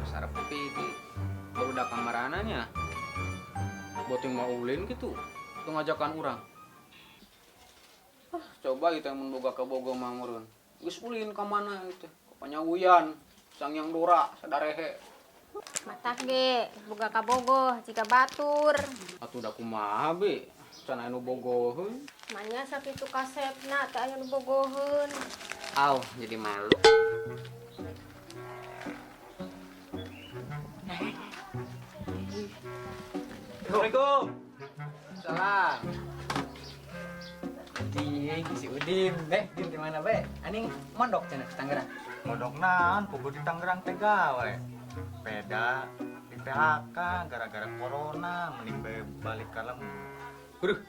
sarap piti baru dak kamarananya buat yang mau ulin gitu itu ngajakan orang coba kita membuka ke Bogor mamurun geus ulin ke mana itu panyawian sang yang dora sadarehe Mata ge boga ka Bogoh jika batur. atuh da kumaha be can anu bogoheun Manya sakitu kasepna teh aya nu bogoheun. aw jadi malu Assalamualaikum. salam Ting, si Udin. Din di mana, Be? Aning mondok cenah di Tangerang. Mondok naon puguh di Tangerang teh gawe. Beda di PHK gara-gara corona mending bae balik ka lembur. Waduh,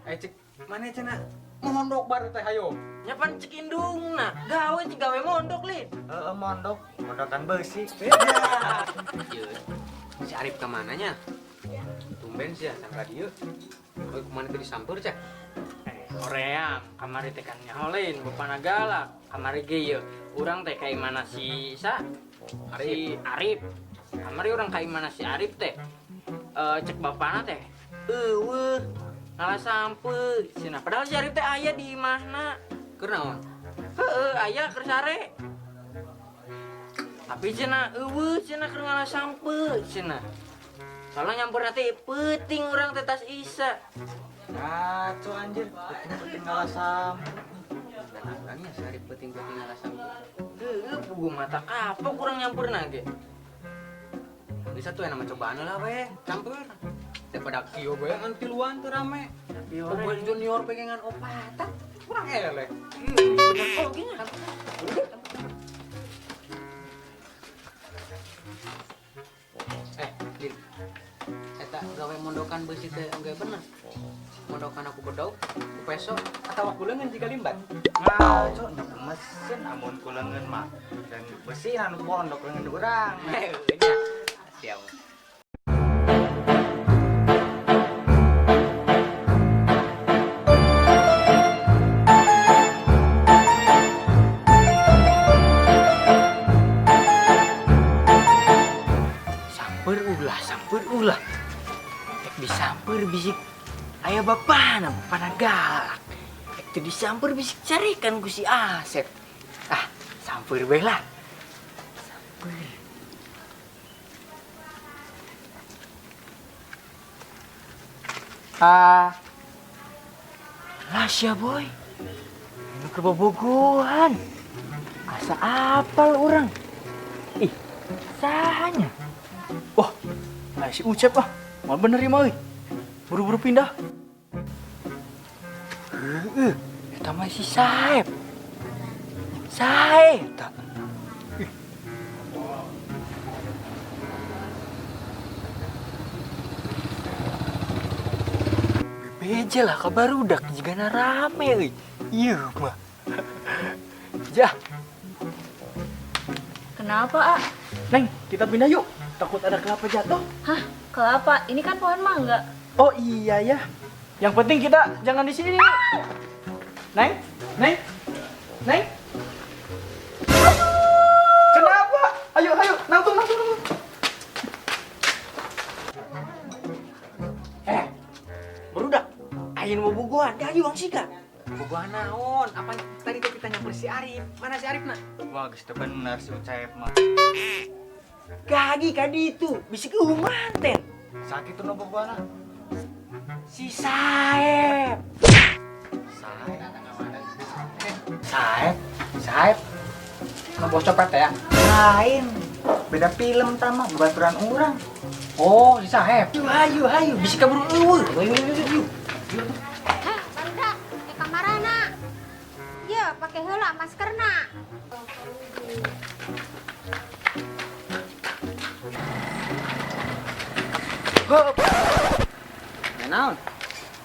cek mana cenah mondok baru teh hayo. Nyapan cek indungna, gawe ti gawe mondok lin. Heeh mondok, mondokan beusi. Ieu. Si Arif ke mananya? Tumben sih ya sangka dieu. Oh, kemana tadi disamper cek? Korea, kamari teh kan nyaholin, bapana galak. Kamari ge yeuh, urang teh kayak mana si si Arif. Kamari urang kayak mana si Arif teh. Cek bapana teh. Eueuh, ngalah sampe. Cenah padahal si Arif teh aya di imahna. Keur naon? Heueuh, aya keur sare. Tapi cenah eueuh cenah keur ngalah sampe cenah. Soalnya nyamper nanti penting orang tetas Isa. Ngaco anjir, penting ngalasam. Dan orangnya si Arif penting-penting ngalah samper. Pugu mata kapok kurang nyamper nage. Bisa tuh yang nama cobaan lah we, campur. Daripada kio we ngan tiluan tuh rame. Pemain junior pegangan opatan, kurang elek. Bener kok gini. Lin. Eta gawe mondokan beusi teh engge bener. Mondokan aku bedog, ku peso atawa kuleungeun jiga limbat. Ngaco nya mesin amun kuleungeun mah. Dan beusi anu pondok leungeun urang. Nya. Siap. Samper ulah. Ek disamper bisik aya bapana galak. Ek teu disamper bisik carikan ku si Asep. Ah, samper bae lah. Samper. Lah sia boy. Ini kebobogohan. Asa apal orang. Ih, sahanya. Wah, si Ucep ah. Mal bener ya mah euy. Buru-buru pindah. Eta mah si Saeb. Saeb tak. Bebeja lah kabar udah jigana rame euy. Ieu mah. Jah. Kenapa, Ah? Neng, kita pindah yuk. Takut ada kelapa jatuh. Hah? Kelapa? Ini kan pohon mangga. Oh iya ya. Yang penting kita jangan di sini. Neng, Neng, Neng. Kenapa? Ayo, nangtung. Barudak. Ayeuna mau bogohan, ayo Bang Sika. Bogohan naon? Apa tadi teh kita nyamper si Arif? Mana si Arif na? Wah, geus teu bener si Ucep mah. Gagi kadi itu, bisik manten. Sakitu nu bogohna. Si Saeb. Saeb. Nu bos copet ya? Lain. Beda film tama baturan urang. Oh, si Saeb. Ayo, bisik kabur eueuh. Ayo. Heh, barudak, kamarana. Ya, pakai heula maskerna. Hop. Ya naon?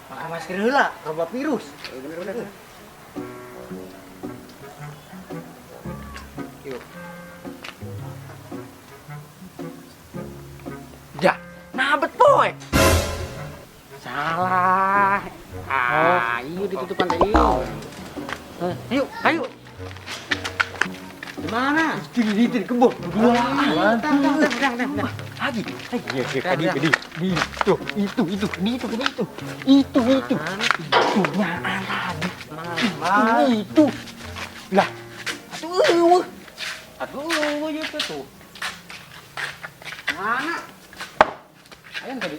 Pakai masker heula, loba virus. Bener. Yuk. Dah, nabet poe. Salah. Iya ditutupan teh ieu. Ayo. Di mana? Di di kebun. Duaan. Lagi. Iya, tadi. Itu. Nyaan tadi. Itu. Lah. Aduh, itu tuh. Mana? Ayam tadi.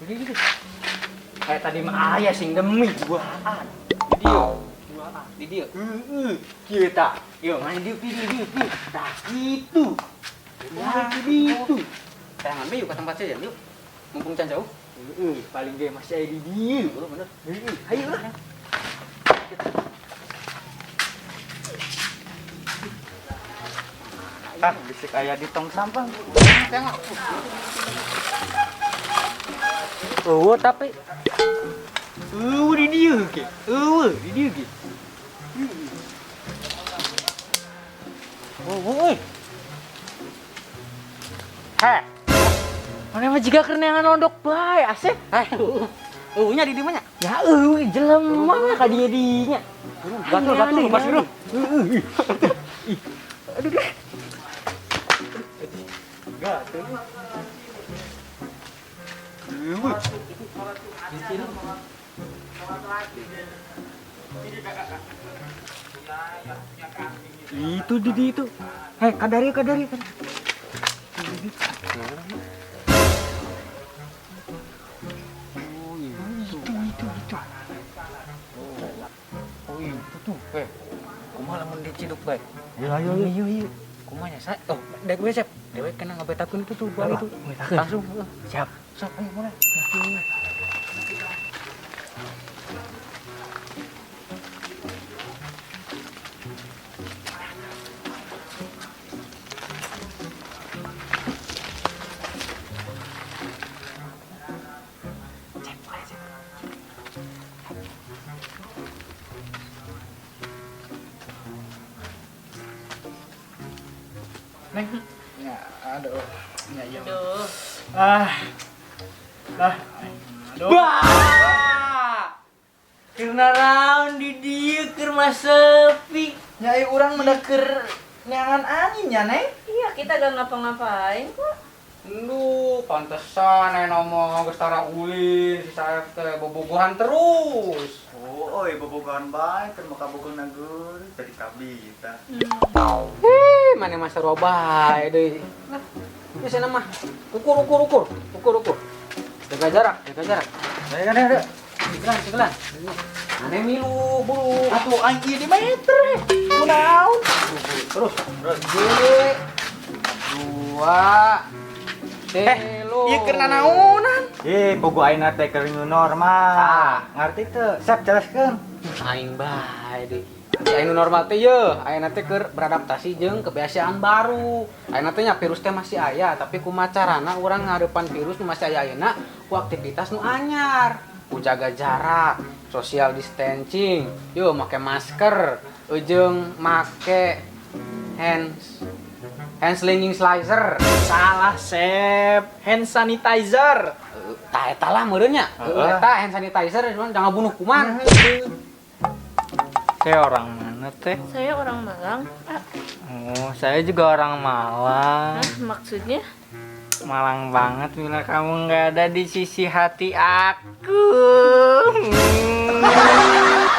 Gitu. Kayak tadi mah ayah sing demi duaan. Di dia. Kita. Yo, main di. Nah, itu. Nah, itu. Saya ngambil yuk ke tempat saya yuk. Mumpung can jauh. Paling dia masih ada di dia. Bener. Ayo lah. Bisik ayah di tong sampah. Tengok. Oh, tapi di dia ke. Di dia ke. Oh. Heh. Mana mah jika kerenangan ondok bae, asep. Nya di mana? Ya jelema ka dinya. Batul, Mas Bro. Aduh deh. Gatel. Itu Didi itu. Hei, kadari. Oh itu tuh. Kumaha lamun diciduk bae. Ayo. Kumanya saya. Oh, dek gue siap. Dewe kena ngabetakeun itu tuh buat itu. Langsung. Siap. Sok ayo mulai. Neng. Ya, aduh. Ya, iya. Aduh. Wah! Karena raun di dia keur mah sepi. Nyai urang mendeker nyangan angin ya, Neng. Iya, kita gak ngapa-ngapain kok. Lu pantesan ngomong geus tara ulin si saep teh bobogohan terus. Oh, bobogohan bae keur maka bogohan nageun tadi kabita. Mana masa robae deui. Nah, geus cenah mah. Ukur. Jaga jarak. Ada. Sikelan. Ane milu bulu. Atuh aing ieu di meter. Kunaon? Terus. 2 3 Ieu keur nanaonan? Bogo ayeuna teh keur new normal. Ngarti teu? Sep jelaskeun. Aing bae deui. Ayeuna normal teh yeuh, ayeuna teh keur beradaptasi jeung kebiasaan baru. Ayeuna teh nya virus teh masih aya, tapi kumaha carana urang ngadeupan virus nu masih aya ayeuna ku aktivitas nu anyar. Ku jaga jarak, social distancing, yeuh make masker, jeung make hand slinging slicer. Salah, Sep. Hand sanitizer. Tah eta lah meureun nya. Eta hand sanitizer cuman jangan bunuh kuman. Saya orang mana teh? Saya orang Malang. Oh, saya juga orang Malang. Maksudnya? Malang banget bila kamu nggak ada di sisi hati aku.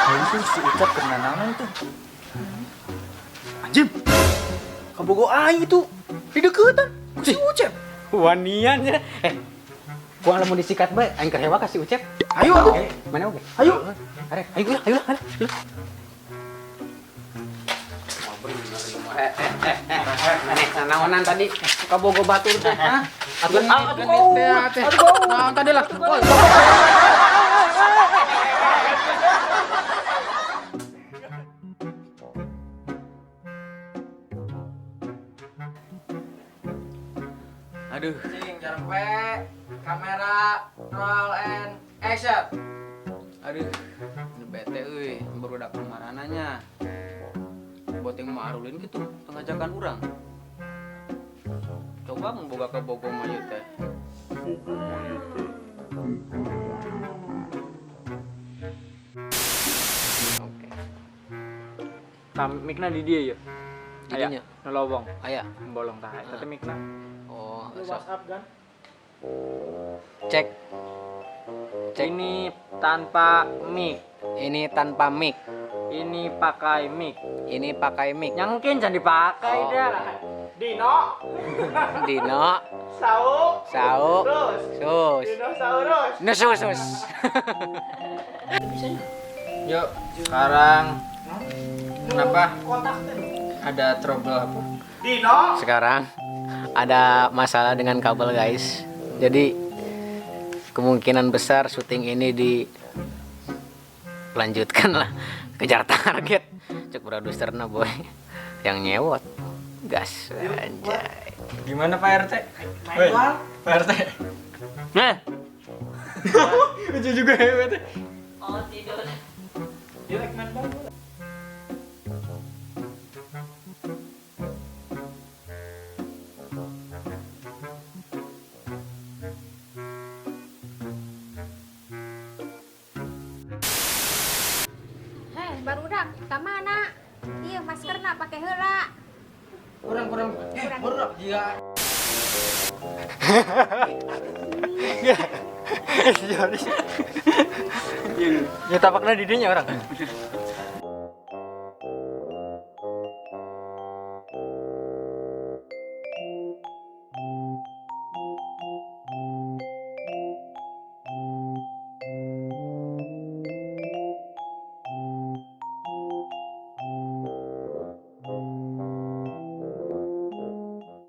Itu si Ucap keur nanaon tuh. Anjing. Kabogo aing itu di deketan. Si Ucep. Wanian ya. Gua lamun disikat bae, aing keur hewa ka si Ucep. Ayo atuh. Mana oge? Ayo. Ayo lah. Nanaonan tadi kabogo batur teh, hah? Atuh naon tadi lah. Aduh. Cing, jarpe, kamera, roll and action. Aduh, ini bete euy, barudak kemarananya. Boteng mah arulin gitu, pengajakan urang. Coba memboga ke bogo mah ieu teh. Oke. Mikna di dia ya. Jadinya. Nolobong. Aya. Bolong tah. Eta teh mikna. Oh, Lu sok. WhatsApp kan? Cek. Ini tanpa mic. Ini tanpa mic. Ini pakai mic. Ini pakai mic. Nyangkin jangan dipakai Oh. dah. Dino, Dino, Sau, Sau, Terus, Sus. Dinosaurus. Nesus. Yuk, sekarang kenapa Kotak tuh. ada trouble apa? Dino. Sekarang ada masalah dengan kabel guys. Jadi kemungkinan besar syuting ini dilanjutkan lah. Kejar target. Cek produserna boy. Yang nyewot. Gas anjay. Gimana Pak RT? Main bal. Pak RT. Nah, Lucu juga ya Pak RT. Jelek main bal. Heh, barudak, ka mana? Ieu maskerna pake heula. Kurang. Kurang. Iya. Ya tapakna di dinya orang.